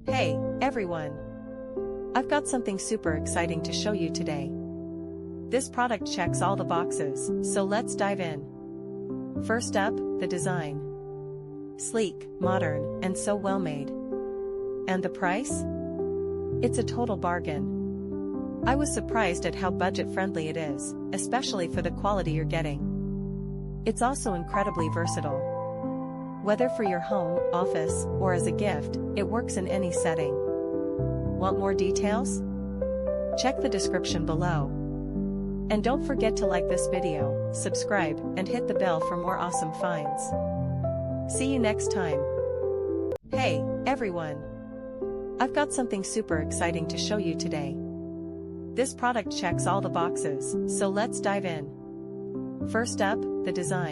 Hey, everyone! I've got something super exciting to show you today. This product checks all the boxes, so let's dive in. First up, the design. Sleek, modern, and so well made. And the price? It's a total bargain. I was surprised at how budget-friendly it is, especially for the quality you're getting. It's also incredibly versatile. Whether for your home, office, or as a gift, it works in any setting. Want more details? Check the description below. And don't forget to like this video, subscribe, and hit the bell for more awesome finds. See you next time. Hey, everyone! I've got something super exciting to show you today. This product checks all the boxes, so let's dive in. First up, the design.